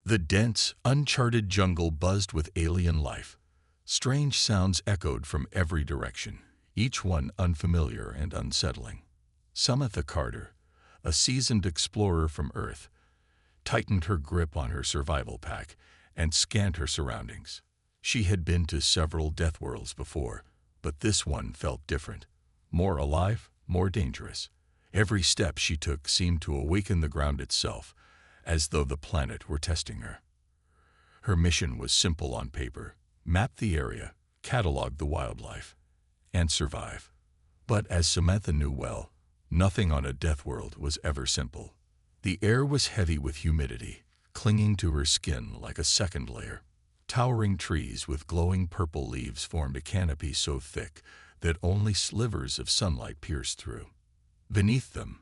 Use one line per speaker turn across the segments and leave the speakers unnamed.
The dense, uncharted jungle buzzed with alien life. Strange sounds echoed from every direction, each one unfamiliar and unsettling. Samantha Carter, a seasoned explorer from Earth, tightened her grip on her survival pack and scanned her surroundings. She had been to several Deathworlds before, but this one felt different. More alive, more dangerous. Every step she took seemed to awaken the ground itself, as though the planet were testing her. Her mission was simple on paper: map the area, catalog the wildlife, and survive. But as Samantha knew well, nothing on a Deathworld was ever simple. The air was heavy with humidity, clinging to her skin like a second layer. Towering trees with glowing purple leaves formed a canopy so thick that only slivers of sunlight pierced through. Beneath them,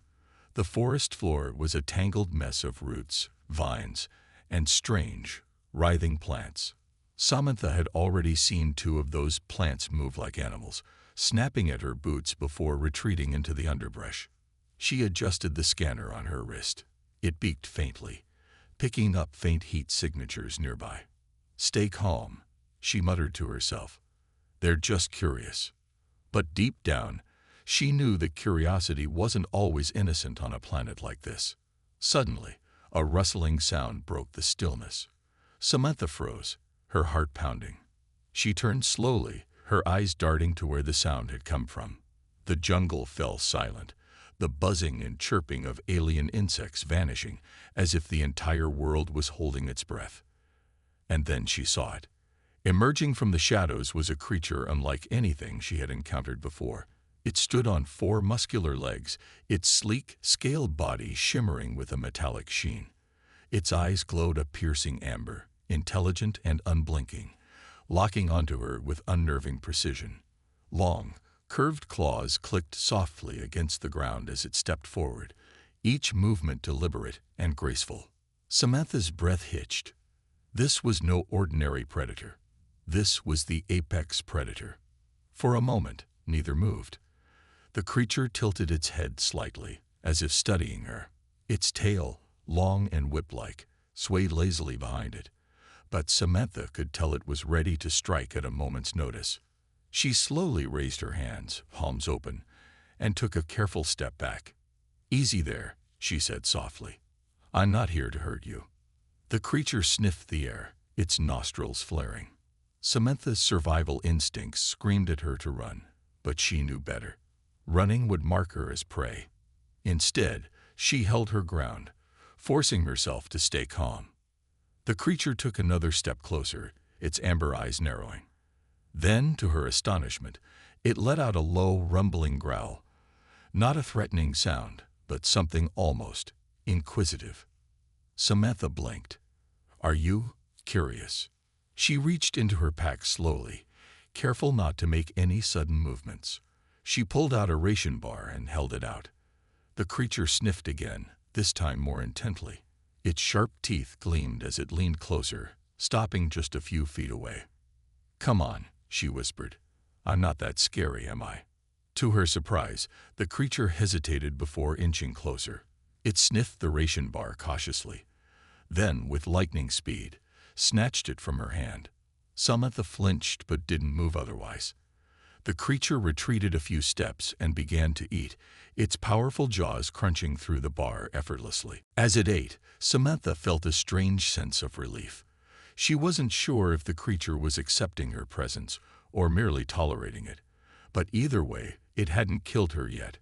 the forest floor was a tangled mess of roots, vines, and strange, writhing plants. Samantha had already seen two of those plants move like animals, snapping at her boots before retreating into the underbrush. She adjusted the scanner on her wrist. It beeped faintly, picking up faint heat signatures nearby. "Stay calm," she muttered to herself. "They're just curious." But deep down, she knew that curiosity wasn't always innocent on a planet like this. Suddenly, a rustling sound broke the stillness. Samantha froze, her heart pounding. She turned slowly, her eyes darting to where the sound had come from. The jungle fell silent, the buzzing and chirping of alien insects vanishing, as if the entire world was holding its breath. And then she saw it. Emerging from the shadows was a creature unlike anything she had encountered before. It stood on four muscular legs, its sleek, scaled body shimmering with a metallic sheen. Its eyes glowed a piercing amber, intelligent and unblinking, locking onto her with unnerving precision. Long, curved claws clicked softly against the ground as it stepped forward, each movement deliberate and graceful. Samantha's breath hitched. This was no ordinary predator. This was the apex predator. For a moment, neither moved. The creature tilted its head slightly, as if studying her. Its tail, long and whip-like, swayed lazily behind it, but Samantha could tell it was ready to strike at a moment's notice. She slowly raised her hands, palms open, and took a careful step back. "Easy there," she said softly. "I'm not here to hurt you." The creature sniffed the air, its nostrils flaring. Samantha's survival instincts screamed at her to run, but she knew better. Running would mark her as prey. Instead, she held her ground, forcing herself to stay calm. The creature took another step closer, its amber eyes narrowing. Then, to her astonishment, it let out a low, rumbling growl. Not a threatening sound, but something almost inquisitive. Samantha blinked. "Are you curious?" She reached into her pack slowly, careful not to make any sudden movements. She pulled out a ration bar and held it out. The creature sniffed again, this time more intently. Its sharp teeth gleamed as it leaned closer, stopping just a few feet away. "Come on," she whispered. "I'm not that scary, am I?" To her surprise, the creature hesitated before inching closer. It sniffed the ration bar cautiously. Then, with lightning speed, snatched it from her hand. Samantha flinched but didn't move otherwise. The creature retreated a few steps and began to eat, its powerful jaws crunching through the bar effortlessly. As it ate, Samantha felt a strange sense of relief. She wasn't sure if the creature was accepting her presence or merely tolerating it, but either way, it hadn't killed her yet.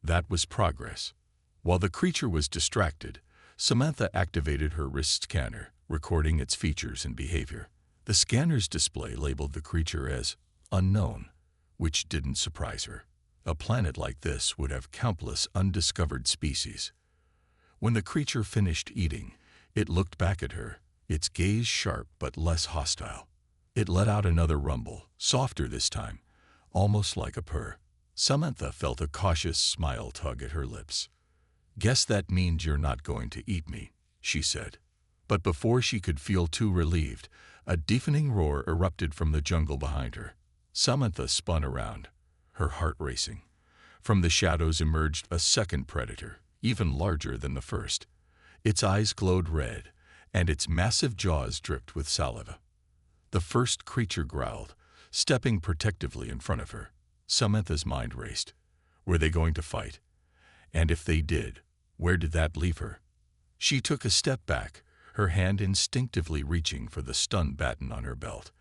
That was progress. While the creature was distracted, Samantha activated her wrist scanner, recording its features and behavior. The scanner's display labeled the creature as unknown, which didn't surprise her. A planet like this would have countless undiscovered species. When the creature finished eating, it looked back at her, its gaze sharp but less hostile. It let out another rumble, softer this time, almost like a purr. Samantha felt a cautious smile tug at her lips. "Guess that means you're not going to eat me," she said. But before she could feel too relieved, a deafening roar erupted from the jungle behind her. Samantha spun around, her heart racing. From the shadows emerged a second predator, even larger than the first. Its eyes glowed red, and its massive jaws dripped with saliva. The first creature growled, stepping protectively in front of her. Samantha's mind raced. Were they going to fight? And if they did, where did that leave her? She took a step back, her hand instinctively reaching for the stun baton on her belt.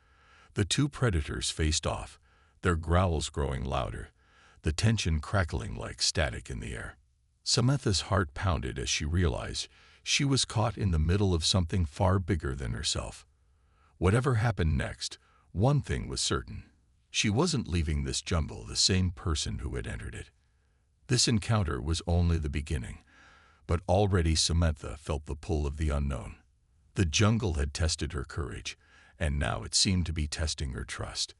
The two predators faced off, their growls growing louder, the tension crackling like static in the air. Samantha's heart pounded as she realized she was caught in the middle of something far bigger than herself. Whatever happened next, one thing was certain. She wasn't leaving this jungle the same person who had entered it. This encounter was only the beginning, but already Samantha felt the pull of the unknown. The jungle had tested her courage, and now it seemed to be testing her trust.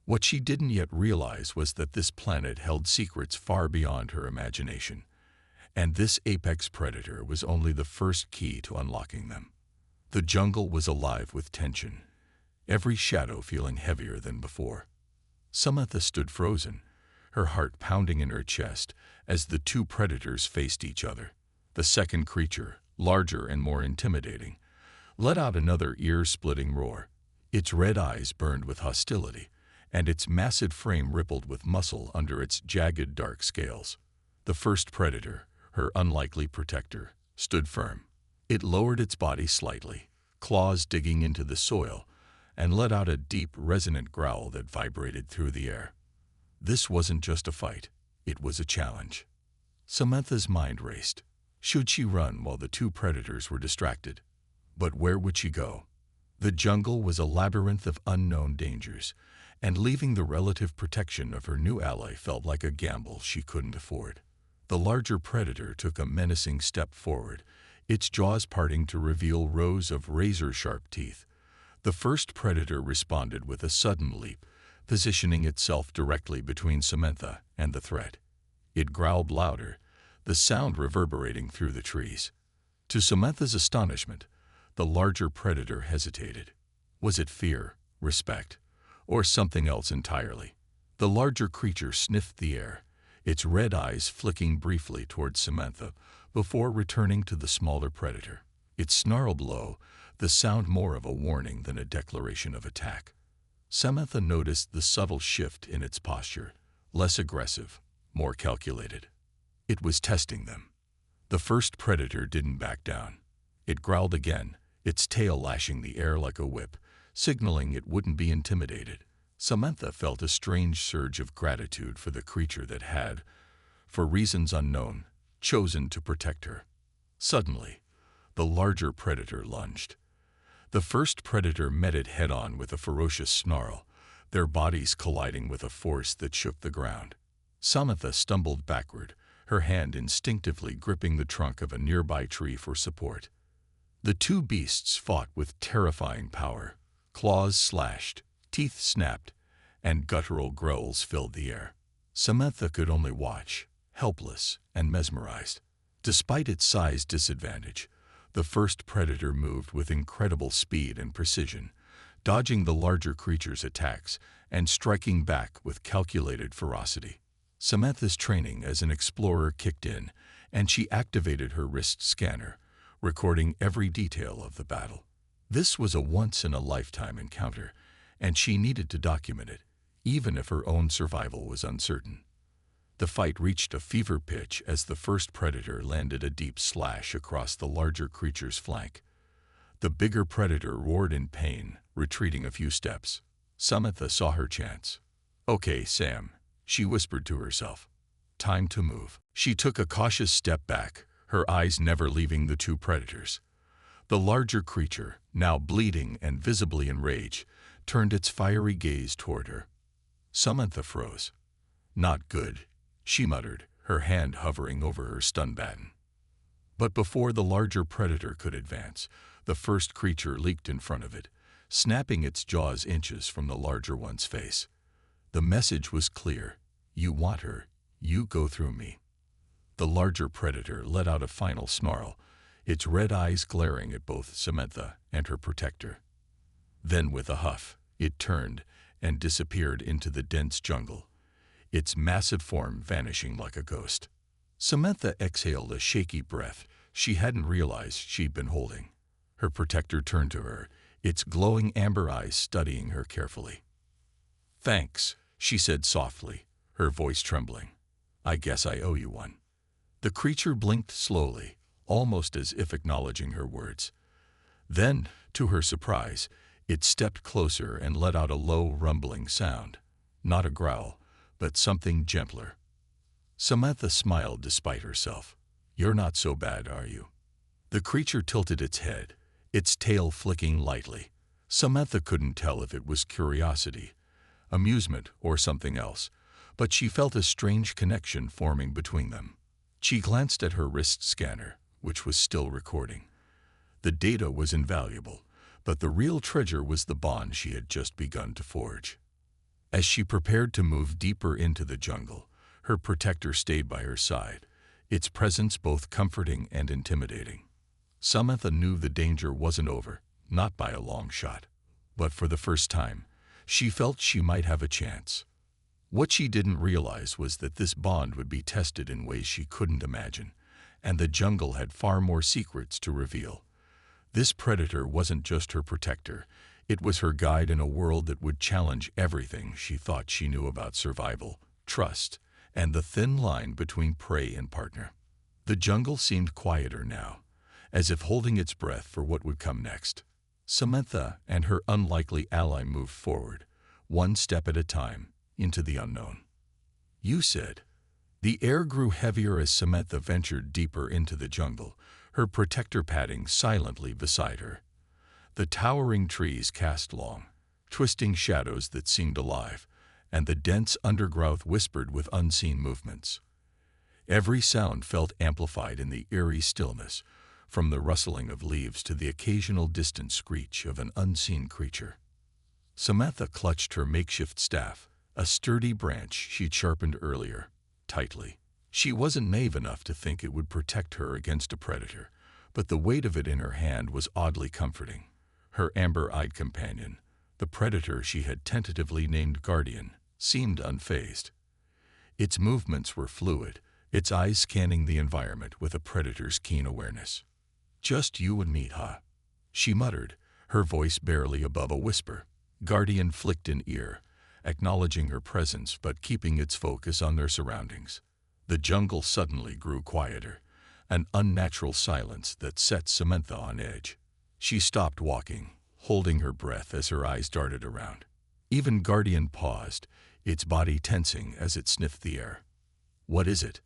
What she didn't yet realize was that this planet held secrets far beyond her imagination, and this apex predator was only the first key to unlocking them. The jungle was alive with tension, every shadow feeling heavier than before. Samantha stood frozen, her heart pounding in her chest as the two predators faced each other. The second creature, larger and more intimidating, let out another ear-splitting roar. Its red eyes burned with hostility, and its massive frame rippled with muscle under its jagged dark scales. The first predator, her unlikely protector, stood firm. It lowered its body slightly, claws digging into the soil, and let out a deep, resonant growl that vibrated through the air. This wasn't just a fight, it was a challenge. Samantha's mind raced. Should she run while the two predators were distracted? But where would she go? The jungle was a labyrinth of unknown dangers, and leaving the relative protection of her new ally felt like a gamble she couldn't afford. The larger predator took a menacing step forward, its jaws parting to reveal rows of razor-sharp teeth. The first predator responded with a sudden leap, positioning itself directly between Samantha and the threat. It growled louder, the sound reverberating through the trees. To Samantha's astonishment, the larger predator hesitated. Was it fear, respect, or something else entirely? The larger creature sniffed the air, its red eyes flicking briefly towards Samantha before returning to the smaller predator. It snarled low, the sound more of a warning than a declaration of attack. Samantha noticed the subtle shift in its posture, less aggressive, more calculated. It was testing them. The first predator didn't back down. It growled again, its tail lashing the air like a whip, signaling it wouldn't be intimidated. Samantha felt a strange surge of gratitude for the creature that had, for reasons unknown, chosen to protect her. Suddenly, the larger predator lunged. The first predator met it head-on with a ferocious snarl, their bodies colliding with a force that shook the ground. Samantha stumbled backward, her hand instinctively gripping the trunk of a nearby tree for support. The two beasts fought with terrifying power. Claws slashed, teeth snapped, and guttural growls filled the air. Samantha could only watch, helpless and mesmerized. Despite its size disadvantage, the first predator moved with incredible speed and precision, dodging the larger creature's attacks and striking back with calculated ferocity. Samantha's training as an explorer kicked in, and she activated her wrist scanner, recording every detail of the battle. This was a once-in-a-lifetime encounter, and she needed to document it, even if her own survival was uncertain. The fight reached a fever pitch as the first predator landed a deep slash across the larger creature's flank. The bigger predator roared in pain, retreating a few steps. Samantha saw her chance. "Okay, Sam," she whispered to herself. "Time to move." She took a cautious step back, her eyes never leaving the two predators. The larger creature, now bleeding and visibly enraged, turned its fiery gaze toward her. Samantha froze. "Not good," she muttered, her hand hovering over her stun baton. But before the larger predator could advance, the first creature leaped in front of it, snapping its jaws inches from the larger one's face. The message was clear. "You want her, you go through me." The larger predator let out a final snarl, its red eyes glaring at both Samantha and her protector. Then with a huff, it turned and disappeared into the dense jungle, its massive form vanishing like a ghost. Samantha exhaled a shaky breath she hadn't realized she'd been holding. Her protector turned to her, its glowing amber eyes studying her carefully. "Thanks," she said softly, her voice trembling. "I guess I owe you one." The creature blinked slowly, almost as if acknowledging her words. Then, to her surprise, it stepped closer and let out a low, rumbling sound. Not a growl, but something gentler. Samantha smiled despite herself. "You're not so bad, are you?" The creature tilted its head, its tail flicking lightly. Samantha couldn't tell if it was curiosity, amusement, or something else, but she felt a strange connection forming between them. She glanced at her wrist scanner, which was still recording. The data was invaluable, but the real treasure was the bond she had just begun to forge. As she prepared to move deeper into the jungle, her protector stayed by her side, its presence both comforting and intimidating. Samantha knew the danger wasn't over, not by a long shot. But for the first time, she felt she might have a chance. What she didn't realize was that this bond would be tested in ways she couldn't imagine, and the jungle had far more secrets to reveal. This predator wasn't just her protector, it was her guide in a world that would challenge everything she thought she knew about survival, trust, and the thin line between prey and partner. The jungle seemed quieter now, as if holding its breath for what would come next. Samantha and her unlikely ally moved forward, one step at a time, into the unknown. "You said." The air grew heavier as Samantha ventured deeper into the jungle, her protector padding silently beside her. The towering trees cast long, twisting shadows that seemed alive, and the dense undergrowth whispered with unseen movements. Every sound felt amplified in the eerie stillness, from the rustling of leaves to the occasional distant screech of an unseen creature. Samantha clutched her makeshift staff, a sturdy branch she'd sharpened earlier, tightly. She wasn't naive enough to think it would protect her against a predator, but the weight of it in her hand was oddly comforting. Her amber-eyed companion, the predator she had tentatively named Guardian, seemed unfazed. Its movements were fluid, its eyes scanning the environment with a predator's keen awareness. "Just you and me, huh?" she muttered, her voice barely above a whisper. Guardian flicked an ear, acknowledging her presence but keeping its focus on their surroundings. The jungle suddenly grew quieter, an unnatural silence that set Samantha on edge. She stopped walking, holding her breath as her eyes darted around. Even Guardian paused, its body tensing as it sniffed the air. "What is it?"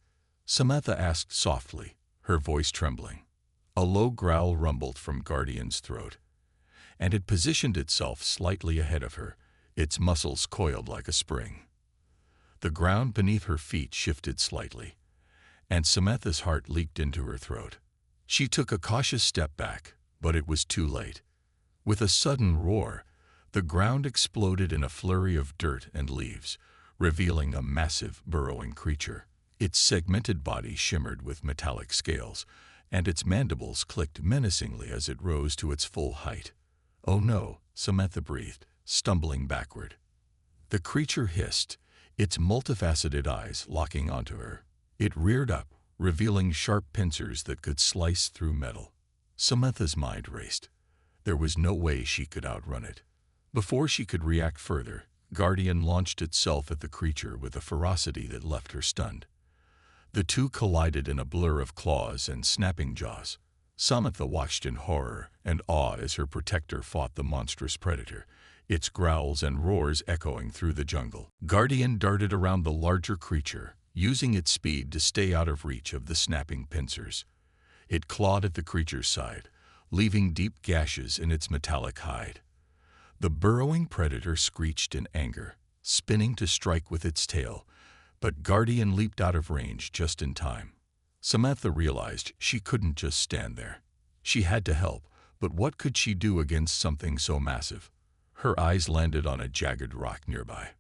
Samantha asked softly, her voice trembling. A low growl rumbled from Guardian's throat, and it positioned itself slightly ahead of her, its muscles coiled like a spring. The ground beneath her feet shifted slightly, and Samantha's heart leaped into her throat. She took a cautious step back, but it was too late. With a sudden roar, the ground exploded in a flurry of dirt and leaves, revealing a massive, burrowing creature. Its segmented body shimmered with metallic scales, and its mandibles clicked menacingly as it rose to its full height. "Oh no," Samantha breathed, stumbling backward. The creature hissed, its multifaceted eyes locking onto her. It reared up, revealing sharp pincers that could slice through metal. Samantha's mind raced. There was no way she could outrun it. Before she could react further, Guardian launched itself at the creature with a ferocity that left her stunned. The two collided in a blur of claws and snapping jaws. Samantha watched in horror and awe as her protector fought the monstrous predator, its growls and roars echoing through the jungle. Guardian darted around the larger creature, using its speed to stay out of reach of the snapping pincers. It clawed at the creature's side, leaving deep gashes in its metallic hide. The burrowing predator screeched in anger, spinning to strike with its tail, but Guardian leaped out of range just in time. Samantha realized she couldn't just stand there. She had to help, but what could she do against something so massive? Her eyes landed on a jagged rock nearby.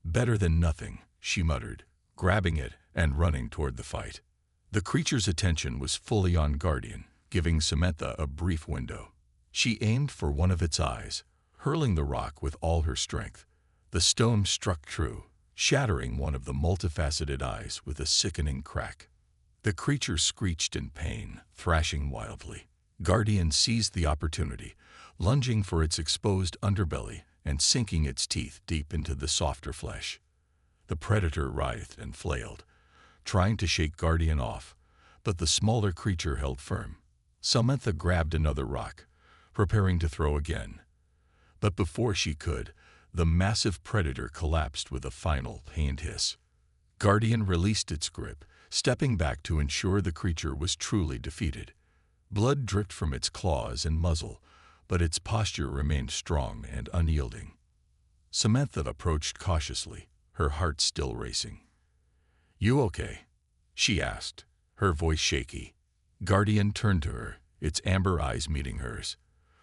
"Better than nothing," she muttered, grabbing it and running toward the fight. The creature's attention was fully on Guardian, giving Samantha a brief window. She aimed for one of its eyes, hurling the rock with all her strength. The stone struck true, shattering one of the multifaceted eyes with a sickening crack. The creature screeched in pain, thrashing wildly. Guardian seized the opportunity, lunging for its exposed underbelly and sinking its teeth deep into the softer flesh. The predator writhed and flailed, trying to shake Guardian off, but the smaller creature held firm. Samantha grabbed another rock, preparing to throw again. But before she could, the massive predator collapsed with a final, pained hiss. Guardian released its grip, stepping back to ensure the creature was truly defeated. Blood dripped from its claws and muzzle, but its posture remained strong and unyielding. Samantha approached cautiously, her heart still racing. "You okay?" she asked, her voice shaky. Guardian turned to her, its amber eyes meeting hers.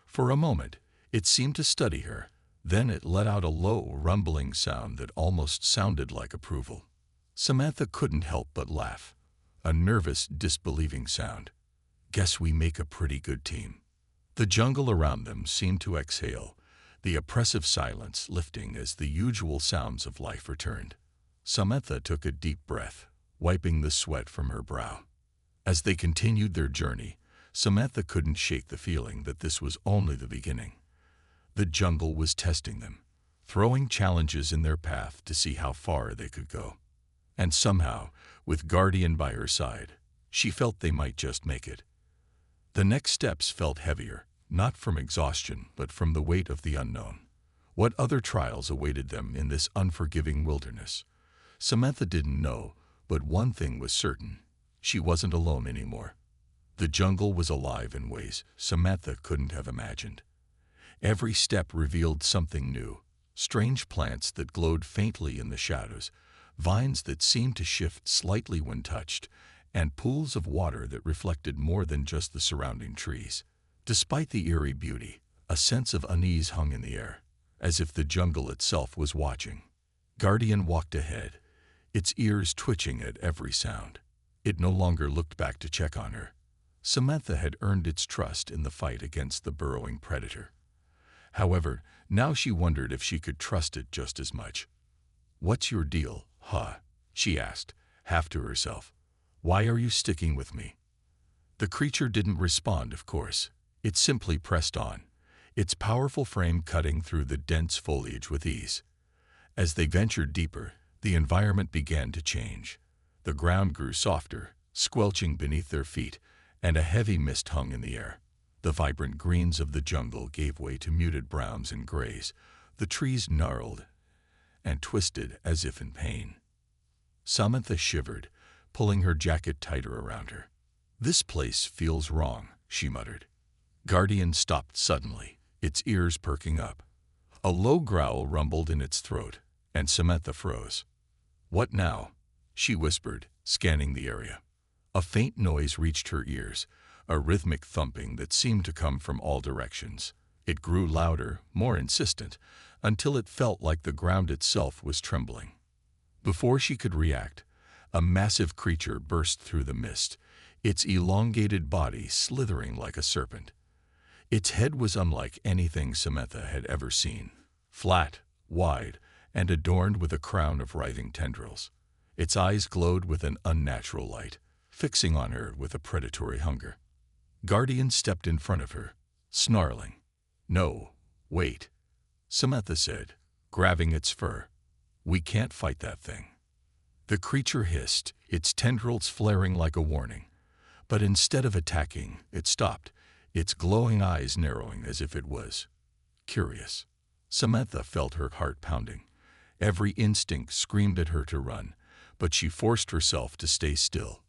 For a moment, it seemed to study her. Then it let out a low, rumbling sound that almost sounded like approval. Samantha couldn't help but laugh, a nervous, disbelieving sound. "Guess we make a pretty good team." The jungle around them seemed to exhale, the oppressive silence lifting as the usual sounds of life returned. Samantha took a deep breath, wiping the sweat from her brow. As they continued their journey, Samantha couldn't shake the feeling that this was only the beginning. The jungle was testing them, throwing challenges in their path to see how far they could go. And somehow, with Guardian by her side, she felt they might just make it. The next steps felt heavier, not from exhaustion, but from the weight of the unknown. What other trials awaited them in this unforgiving wilderness? Samantha didn't know, but one thing was certain: she wasn't alone anymore. The jungle was alive in ways Samantha couldn't have imagined. Every step revealed something new: strange plants that glowed faintly in the shadows, vines that seemed to shift slightly when touched, and pools of water that reflected more than just the surrounding trees. Despite the eerie beauty, a sense of unease hung in the air, as if the jungle itself was watching. Guardian walked ahead, its ears twitching at every sound. It no longer looked back to check on her. Samantha had earned its trust in the fight against the burrowing predator. However, now she wondered if she could trust it just as much. "What's your deal, huh?" she asked, half to herself. "Why are you sticking with me?" The creature didn't respond, of course. It simply pressed on, its powerful frame cutting through the dense foliage with ease. As they ventured deeper, the environment began to change. The ground grew softer, squelching beneath their feet, and a heavy mist hung in the air. The vibrant greens of the jungle gave way to muted browns and grays. The trees gnarled and twisted as if in pain. Samantha shivered, pulling her jacket tighter around her. "This place feels wrong," she muttered. Guardian stopped suddenly, its ears perking up. A low growl rumbled in its throat, and Samantha froze. "What now?" she whispered, scanning the area. A faint noise reached her ears, a rhythmic thumping that seemed to come from all directions. It grew louder, more insistent, until it felt like the ground itself was trembling. Before she could react, a massive creature burst through the mist, its elongated body slithering like a serpent. Its head was unlike anything Samantha had ever seen, flat, wide, and adorned with a crown of writhing tendrils. Its eyes glowed with an unnatural light, fixing on her with a predatory hunger. Guardian stepped in front of her, snarling. "No, wait," Samantha said, grabbing its fur. "We can't fight that thing." The creature hissed, its tendrils flaring like a warning. But instead of attacking, it stopped, its glowing eyes narrowing as if it was curious. Samantha felt her heart pounding. Every instinct screamed at her to run, but she forced herself to stay still.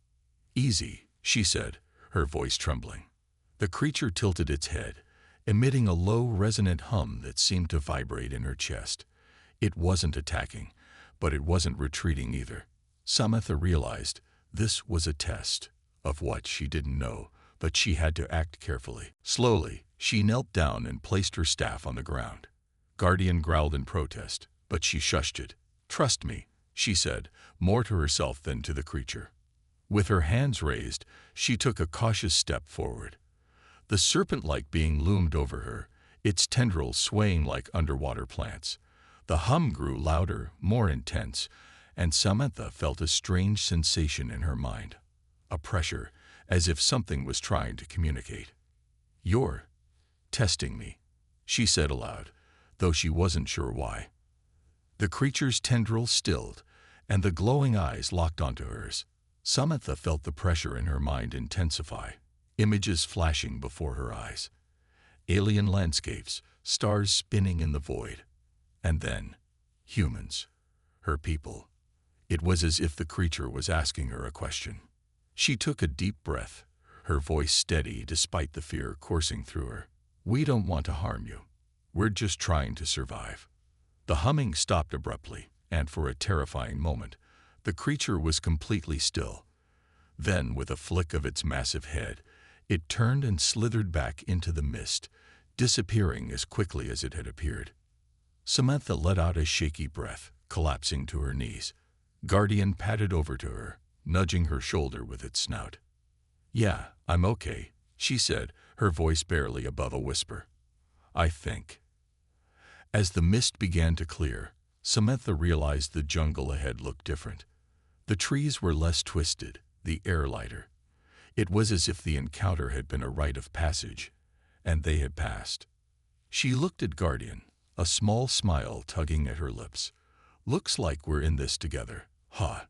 "Easy," she said, her voice trembling. The creature tilted its head, emitting a low, resonant hum that seemed to vibrate in her chest. It wasn't attacking, but it wasn't retreating either. Samantha realized this was a test of what she didn't know, but she had to act carefully. Slowly, she knelt down and placed her staff on the ground. Guardian growled in protest, but she shushed it. "Trust me," she said, more to herself than to the creature. With her hands raised, she took a cautious step forward. The serpent-like being loomed over her, its tendrils swaying like underwater plants. The hum grew louder, more intense, and Samantha felt a strange sensation in her mind. A pressure, as if something was trying to communicate. "You're testing me," she said aloud, though she wasn't sure why. The creature's tendrils stilled, and the glowing eyes locked onto hers. Samantha felt the pressure in her mind intensify, images flashing before her eyes. Alien landscapes, stars spinning in the void. And then, humans, her people. It was as if the creature was asking her a question. She took a deep breath, her voice steady despite the fear coursing through her. "We don't want to harm you. We're just trying to survive." The humming stopped abruptly, and for a terrifying moment, the creature was completely still. Then, with a flick of its massive head, it turned and slithered back into the mist, disappearing as quickly as it had appeared. Samantha let out a shaky breath, collapsing to her knees. Guardian padded over to her, nudging her shoulder with its snout. "Yeah, I'm okay," she said, her voice barely above a whisper. "I think." As the mist began to clear, Samantha realized the jungle ahead looked different. The trees were less twisted, the air lighter. It was as if the encounter had been a rite of passage, and they had passed. She looked at Guardian, a small smile tugging at her lips. "Looks like we're in this together, huh?"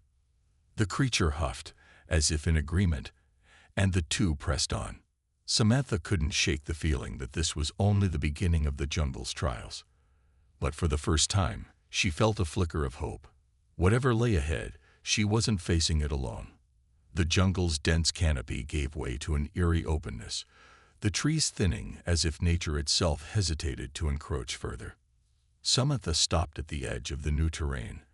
The creature huffed, as if in agreement, and the two pressed on. Samantha couldn't shake the feeling that this was only the beginning of the jungle's trials. But for the first time, she felt a flicker of hope. Whatever lay ahead, she wasn't facing it alone. The jungle's dense canopy gave way to an eerie openness, the trees thinning as if nature itself hesitated to encroach further. Samantha stopped at the edge of the new terrain,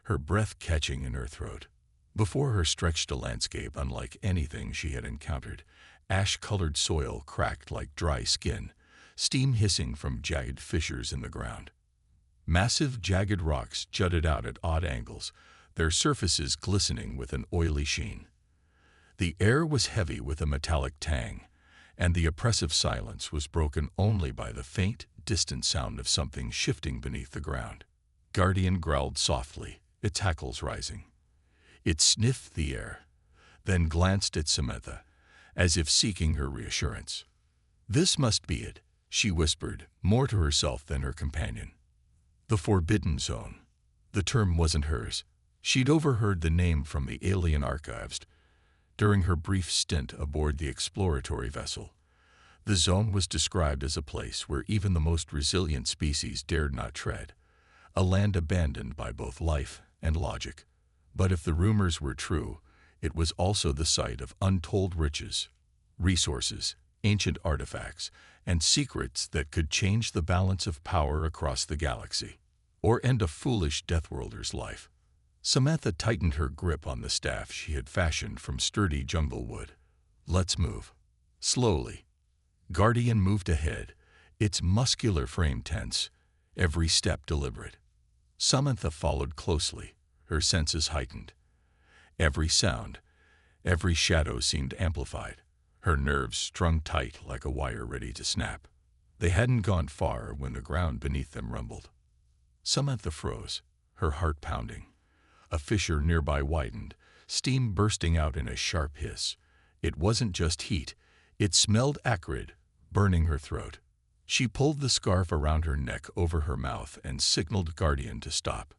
her breath catching in her throat. Before her stretched a landscape unlike anything she had encountered. Ash-colored soil cracked like dry skin, steam hissing from jagged fissures in the ground. Massive, jagged rocks jutted out at odd angles, their surfaces glistening with an oily sheen. The air was heavy with a metallic tang, and the oppressive silence was broken only by the faint, distant sound of something shifting beneath the ground. Guardian growled softly, its hackles rising. It sniffed the air, then glanced at Samantha, as if seeking her reassurance. "This must be it," she whispered, more to herself than her companion. The Forbidden Zone. The term wasn't hers. She'd overheard the name from the alien archives during her brief stint aboard the exploratory vessel. The zone was described as a place where even the most resilient species dared not tread, a land abandoned by both life and logic. But if the rumors were true, it was also the site of untold riches, resources, ancient artifacts, and secrets that could change the balance of power across the galaxy, or end a foolish Deathworlder's life. Samantha tightened her grip on the staff she had fashioned from sturdy jungle wood. "Let's move." Slowly. Guardian moved ahead, its muscular frame tense, every step deliberate. Samantha followed closely, her senses heightened. Every sound, every shadow seemed amplified, her nerves strung tight like a wire ready to snap. They hadn't gone far when the ground beneath them rumbled. Samantha froze, her heart pounding. A fissure nearby widened, steam bursting out in a sharp hiss. It wasn't just heat, it smelled acrid, burning her throat. She pulled the scarf around her neck over her mouth and signaled Guardian to stop.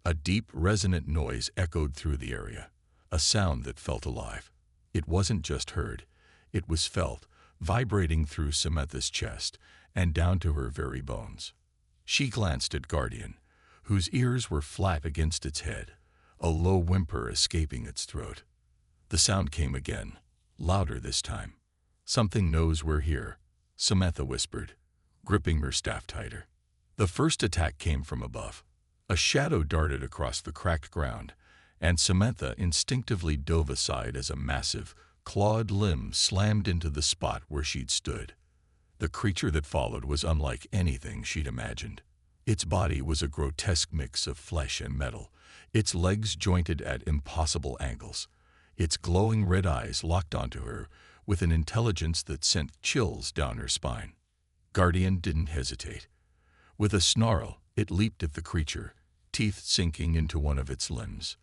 A deep, resonant noise echoed through the area, a sound that felt alive. It wasn't just heard, it was felt, vibrating through Samantha's chest and down to her very bones. She glanced at Guardian, whose ears were flat against its head, a low whimper escaping its throat. The sound came again, louder this time. "Something knows we're here," Samantha whispered, gripping her staff tighter. The first attack came from above. A shadow darted across the cracked ground, and Samantha instinctively dove aside as a massive, clawed limb slammed into the spot where she'd stood. The creature that followed was unlike anything she'd imagined. Its body was a grotesque mix of flesh and metal, its legs jointed at impossible angles. Its glowing red eyes locked onto her with an intelligence that sent chills down her spine. Guardian didn't hesitate. With a snarl, it leaped at the creature, teeth sinking into one of its limbs.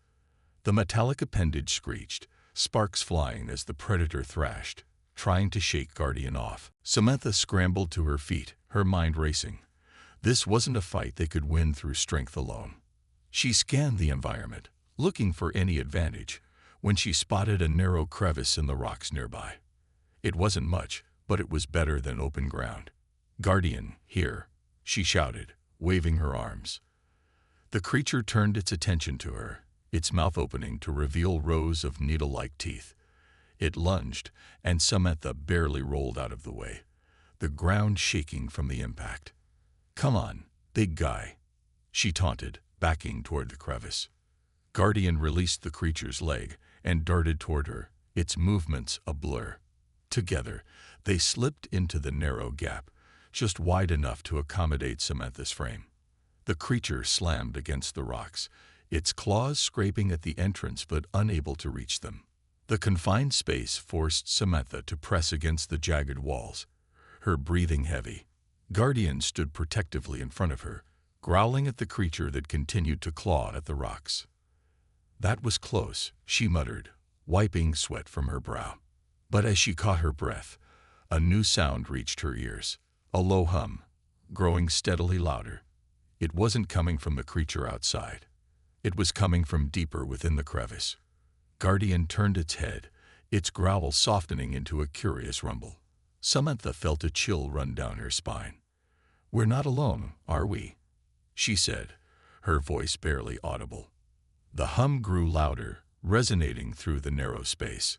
The metallic appendage screeched, sparks flying as the predator thrashed, trying to shake Guardian off. Samantha scrambled to her feet, her mind racing. This wasn't a fight they could win through strength alone. She scanned the environment, looking for any advantage, when she spotted a narrow crevice in the rocks nearby. It wasn't much, but it was better than open ground. "Guardian, here," she shouted, waving her arms. The creature turned its attention to her, its mouth opening to reveal rows of needle-like teeth. It lunged, and Samantha barely rolled out of the way, the ground shaking from the impact. "Come on, big guy," she taunted, backing toward the crevice. Guardian released the creature's leg and darted toward her, its movements a blur. Together, they slipped into the narrow gap, just wide enough to accommodate Samantha's frame. The creature slammed against the rocks, its claws scraping at the entrance but unable to reach them. The confined space forced Samantha to press against the jagged walls, her breathing heavy. Guardian stood protectively in front of her, growling at the creature that continued to claw at the rocks. "That was close," she muttered, wiping sweat from her brow. But as she caught her breath, a new sound reached her ears, a low hum, growing steadily louder. It wasn't coming from the creature outside. It was coming from deeper within the crevice. Guardian turned its head, its growl softening into a curious rumble. Samantha felt a chill run down her spine. "We're not alone, are we?" she said, her voice barely audible. The hum grew louder, resonating through the narrow space.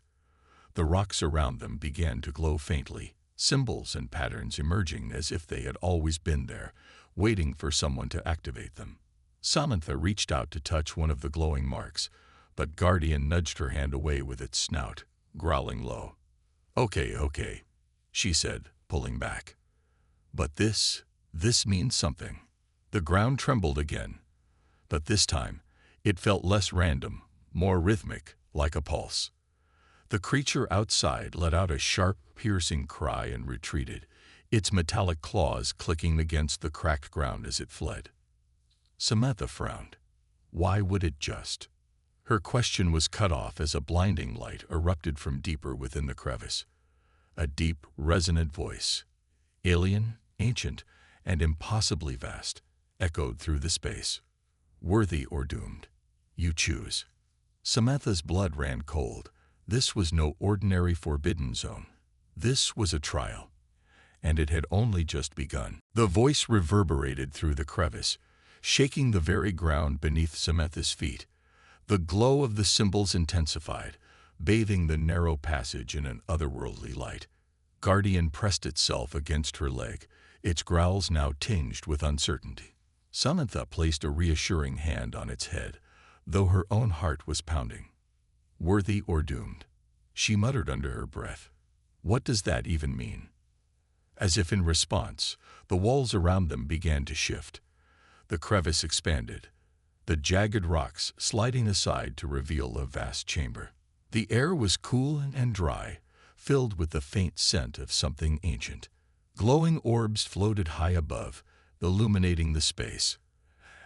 The rocks around them began to glow faintly, symbols and patterns emerging as if they had always been there, waiting for someone to activate them. Samantha reached out to touch one of the glowing marks, but Guardian nudged her hand away with its snout, growling low. Okay, she said, pulling back. "But this means something." The ground trembled again, but this time it felt less random, more rhythmic, like a pulse. The creature outside let out a sharp, piercing cry and retreated, its metallic claws clicking against the cracked ground as it fled. Samantha frowned. Why would it just? Her question was cut off as a blinding light erupted from deeper within the crevice. A deep, resonant voice, alien, ancient, and impossibly vast, echoed through the space. "Worthy or doomed? You choose." Samantha's blood ran cold. This was no ordinary forbidden zone. This was a trial, and it had only just begun. The voice reverberated through the crevice, shaking the very ground beneath Samantha's feet. The glow of the symbols intensified, bathing the narrow passage in an otherworldly light. Guardian pressed itself against her leg, its growls now tinged with uncertainty. Samantha placed a reassuring hand on its head, though her own heart was pounding. "Worthy or doomed?" she muttered under her breath. "What does that even mean?" As if in response, the walls around them began to shift. The crevice expanded, the jagged rocks sliding aside to reveal a vast chamber. The air was cool and dry, filled with the faint scent of something ancient. Glowing orbs floated high above, illuminating the space.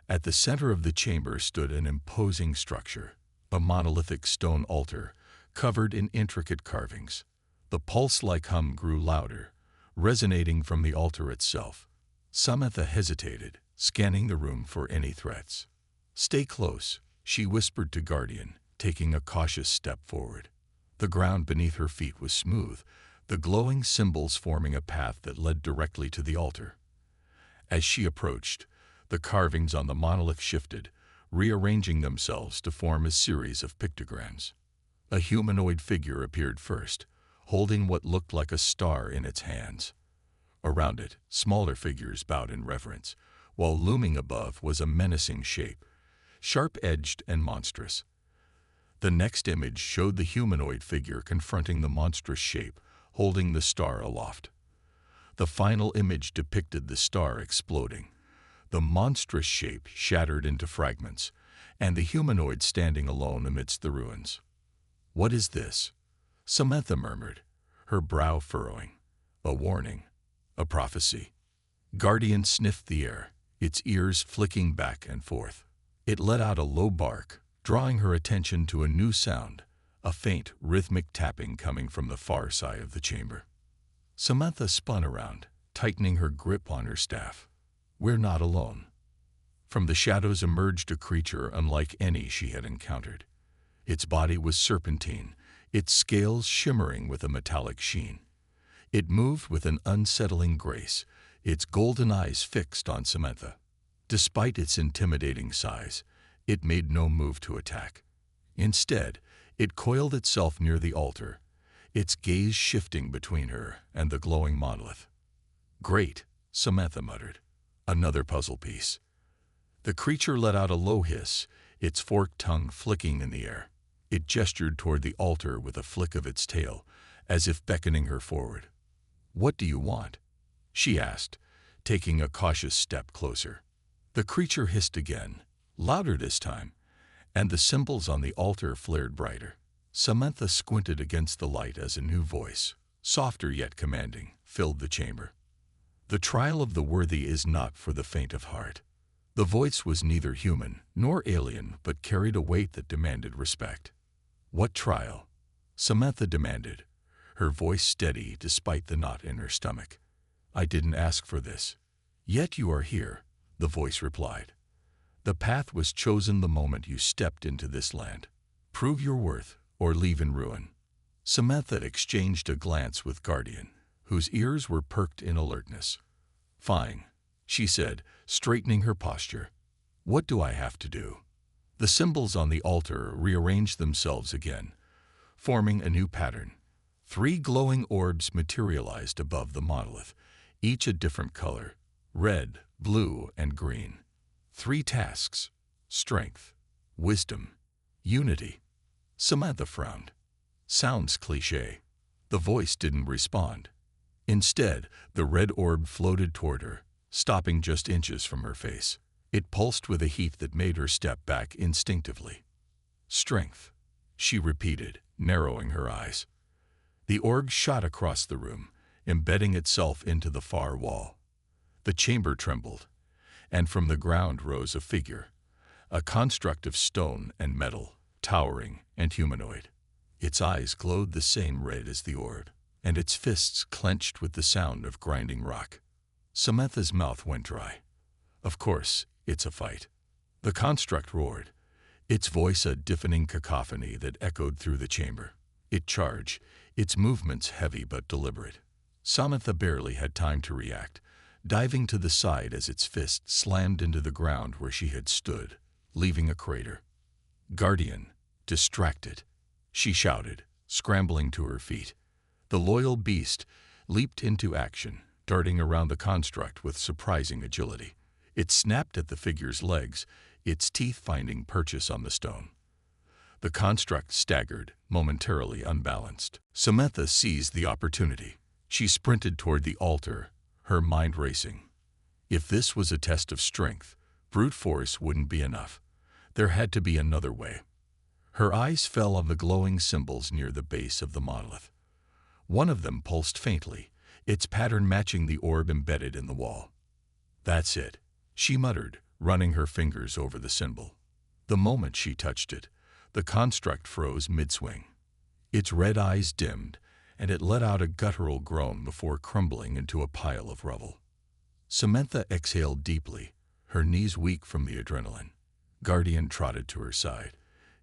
At the center of the chamber stood an imposing structure, a monolithic stone altar covered in intricate carvings. The pulse-like hum grew louder, resonating from the altar itself. Samantha hesitated, scanning the room for any threats. "Stay close," she whispered to Guardian, taking a cautious step forward. The ground beneath her feet was smooth, the glowing symbols forming a path that led directly to the altar. As she approached, the carvings on the monolith shifted, rearranging themselves to form a series of pictograms. A humanoid figure appeared first, holding what looked like a star in its hands. Around it, smaller figures bowed in reverence, while looming above was a menacing shape, sharp-edged and monstrous. The next image showed the humanoid figure confronting the monstrous shape, holding the star aloft. The final image depicted the star exploding, the monstrous shape shattered into fragments, and the humanoid standing alone amidst the ruins. "What is this?" Samantha murmured, her brow furrowing. "A warning, a prophecy." Guardian sniffed the air, its ears flicking back and forth. It let out a low bark, drawing her attention to a new sound, a faint, rhythmic tapping coming from the far side of the chamber. Samantha spun around, tightening her grip on her staff. We're not alone. From the shadows emerged a creature unlike any she had encountered. Its body was serpentine, its scales shimmering with a metallic sheen. It moved with an unsettling grace, its golden eyes fixed on Samantha. Despite its intimidating size, it made no move to attack. Instead, it coiled itself near the altar, its gaze shifting between her and the glowing monolith. "Great," Samantha muttered. "Another puzzle piece." The creature let out a low hiss, its forked tongue flicking in the air. It gestured toward the altar with a flick of its tail, as if beckoning her forward. "What do you want?" she asked, taking a cautious step closer. The creature hissed again, louder this time, and the symbols on the altar flared brighter. Samantha squinted against the light as a new voice, softer yet commanding, filled the chamber. "The trial of the worthy is not for the faint of heart." The voice was neither human nor alien, but carried a weight that demanded respect. "What trial?" Samantha demanded, her voice steady despite the knot in her stomach. "I didn't ask for this. Yet you are here," the voice replied. "The path was chosen the moment you stepped into this land. Prove your worth or leave in ruin." Samantha exchanged a glance with Guardian, whose ears were perked in alertness. "Fine," she said, straightening her posture. "What do I have to do?" The symbols on the altar rearranged themselves again, forming a new pattern. 3 glowing orbs materialized above the monolith, each a different color: red, blue, and green. 3 tasks: strength, wisdom, unity. Samantha frowned. Sounds cliché. The voice didn't respond. Instead, the red orb floated toward her, stopping just inches from her face. It pulsed with a heat that made her step back instinctively. "Strength," she repeated, narrowing her eyes. The orb shot across the room, embedding itself into the far wall. The chamber trembled, and from the ground rose a figure, a construct of stone and metal, towering and humanoid. Its eyes glowed the same red as the orb, and its fists clenched with the sound of grinding rock. Samantha's mouth went dry. "Of course, it's a fight." The construct roared, its voice a deafening cacophony that echoed through the chamber. It charged, its movements heavy but deliberate. Samantha barely had time to react, diving to the side as its fist slammed into the ground where she had stood, leaving a crater. "Guardian, distracted," she shouted, scrambling to her feet. The loyal beast leaped into action, darting around the construct with surprising agility. It snapped at the figure's legs, its teeth finding purchase on the stone. The construct staggered, momentarily unbalanced. Samantha seized the opportunity. She sprinted toward the altar, her mind racing. If this was a test of strength, brute force wouldn't be enough. There had to be another way. Her eyes fell on the glowing symbols near the base of the monolith. One of them pulsed faintly, its pattern matching the orb embedded in the wall. "That's it," she muttered, running her fingers over the symbol. The moment she touched it, the construct froze mid-swing. Its red eyes dimmed, and it let out a guttural groan before crumbling into a pile of rubble. Samantha exhaled deeply, her knees weak from the adrenaline. Guardian trotted to her side,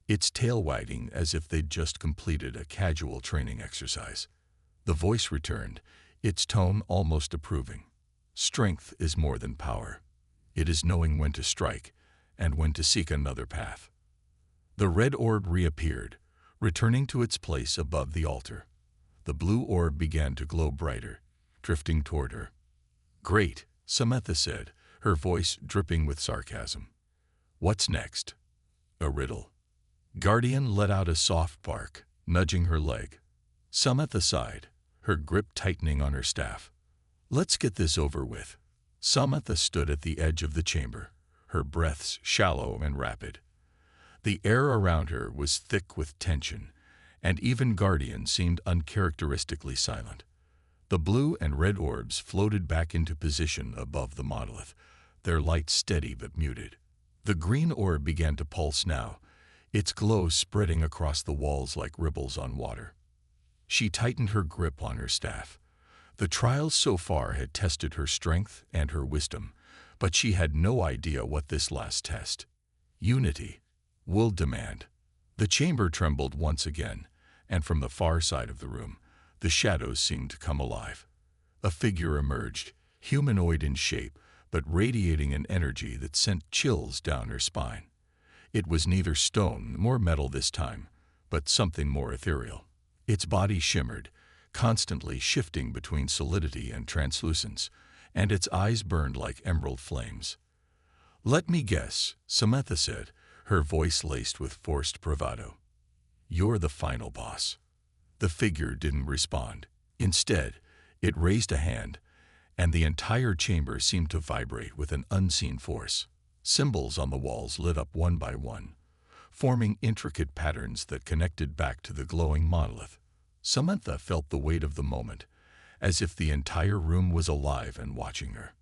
its tail wagging as if they'd just completed a casual training exercise. The voice returned, its tone almost approving. "Strength is more than power. It is knowing when to strike and when to seek another path." The red orb reappeared, returning to its place above the altar. The blue orb began to glow brighter, drifting toward her. "Great," Samantha said, her voice dripping with sarcasm. "What's next?" "A riddle." Guardian let out a soft bark, nudging her leg. Samantha sighed, her grip tightening on her staff. "Let's get this over with." Samantha stood at the edge of the chamber, her breaths shallow and rapid. The air around her was thick with tension, and even Guardian seemed uncharacteristically silent. The blue and red orbs floated back into position above the monolith, their light steady but muted. The green orb began to pulse now, its glow spreading across the walls like ripples on water. She tightened her grip on her staff. The trials so far had tested her strength and her wisdom, but she had no idea what this last test, unity, will demand. The chamber trembled once again, and from the far side of the room, the shadows seemed to come alive. A figure emerged, humanoid in shape, but radiating an energy that sent chills down her spine. It was neither stone nor metal this time, but something more ethereal. Its body shimmered, constantly shifting between solidity and translucence, and its eyes burned like emerald flames. "Let me guess," Samantha said, her voice laced with forced bravado. "You're the final boss." The figure didn't respond. Instead, it raised a hand, and the entire chamber seemed to vibrate with an unseen force. Symbols on the walls lit up one by one, forming intricate patterns that connected back to the glowing monolith. Samantha felt the weight of the moment, as if the entire room was alive and watching her.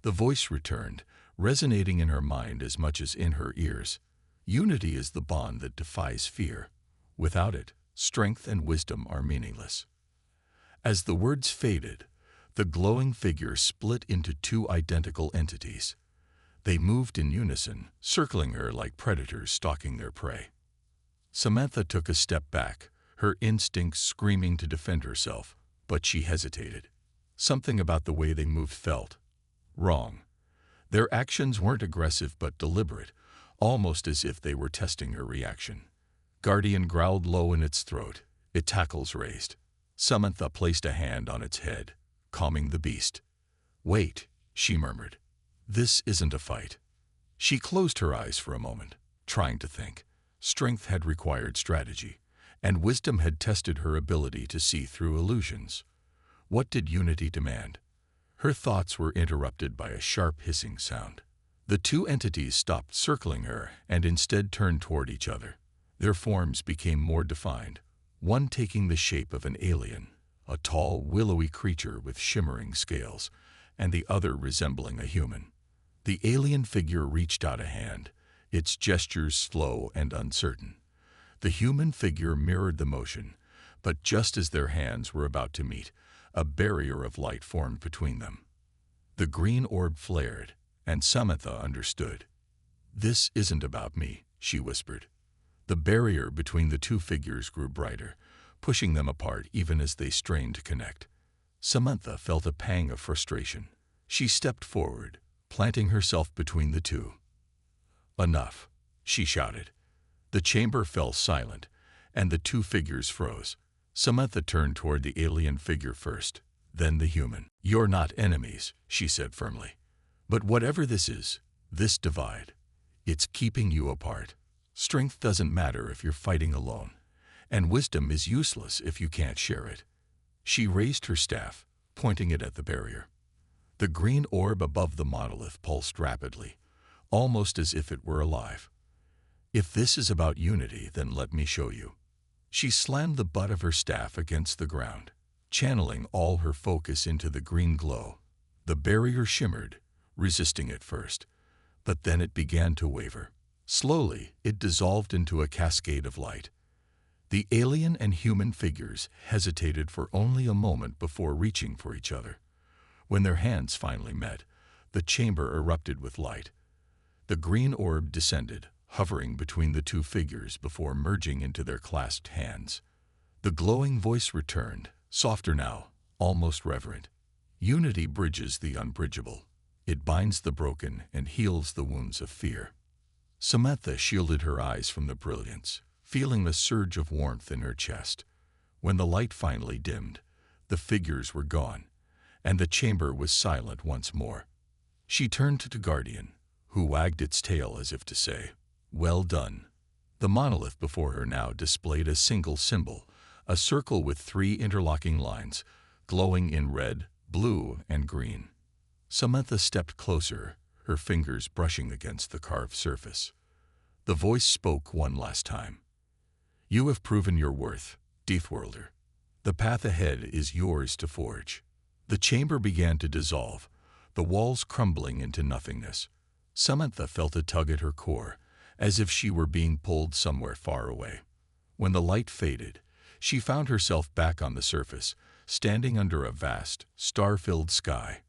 The voice returned, resonating in her mind as much as in her ears. Unity is the bond that defies fear. Without it, strength and wisdom are meaningless. As the words faded, the glowing figure split into two identical entities. They moved in unison, circling her like predators stalking their prey. Samantha took a step back, her instincts screaming to defend herself, but she hesitated. Something about the way they moved felt wrong. Their actions weren't aggressive but deliberate, almost as if they were testing her reaction. Guardian growled low in its throat, its hackles raised. Samantha placed a hand on its head, calming the beast. "Wait," she murmured. "This isn't a fight." She closed her eyes for a moment, trying to think. Strength had required strategy, and wisdom had tested her ability to see through illusions. What did unity demand? Her thoughts were interrupted by a sharp hissing sound. The two entities stopped circling her and instead turned toward each other. Their forms became more defined, one taking the shape of an alien, a tall, willowy creature with shimmering scales, and the other resembling a human. The alien figure reached out a hand, its gestures slow and uncertain. The human figure mirrored the motion, but just as their hands were about to meet, a barrier of light formed between them. The green orb flared, and Samantha understood. "This isn't about me," she whispered. The barrier between the two figures grew brighter, pushing them apart even as they strained to connect. Samantha felt a pang of frustration. She stepped forward, planting herself between the two. "Enough," she shouted. The chamber fell silent, and the two figures froze. Samantha turned toward the alien figure first, then the human. "You're not enemies," she said firmly. "But whatever this is, this divide, it's keeping you apart. Strength doesn't matter if you're fighting alone, and wisdom is useless if you can't share it." She raised her staff, pointing it at the barrier. The green orb above the monolith pulsed rapidly, almost as if it were alive. "If this is about unity, then let me show you." She slammed the butt of her staff against the ground, channeling all her focus into the green glow. The barrier shimmered, resisting at first, but then it began to waver. Slowly, it dissolved into a cascade of light. The alien and human figures hesitated for only a moment before reaching for each other. When their hands finally met, the chamber erupted with light. The green orb descended, hovering between the two figures before merging into their clasped hands. The glowing voice returned, softer now, almost reverent. "Unity bridges the unbridgeable. It binds the broken and heals the wounds of fear." Samantha shielded her eyes from the brilliance, feeling the surge of warmth in her chest. When the light finally dimmed, the figures were gone, and the chamber was silent once more. She turned to the Guardian, who wagged its tail as if to say, "Well done." The monolith before her now displayed a single symbol, a circle with 3 interlocking lines, glowing in red, blue, and green. Samantha stepped closer, her fingers brushing against the carved surface. The voice spoke one last time. "You have proven your worth, Deathworlder. The path ahead is yours to forge." The chamber began to dissolve, the walls crumbling into nothingness. Samantha felt a tug at her core, as if she were being pulled somewhere far away. When the light faded, she found herself back on the surface, standing under a vast, star-filled sky.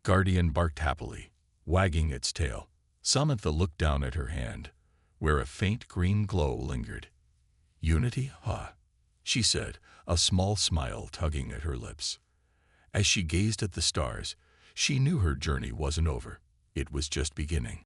Guardian barked happily, wagging its tail. Samantha looked down at her hand, where a faint green glow lingered. "Unity, huh?" she said, a small smile tugging at her lips. As she gazed at the stars, she knew her journey wasn't over. It was just beginning.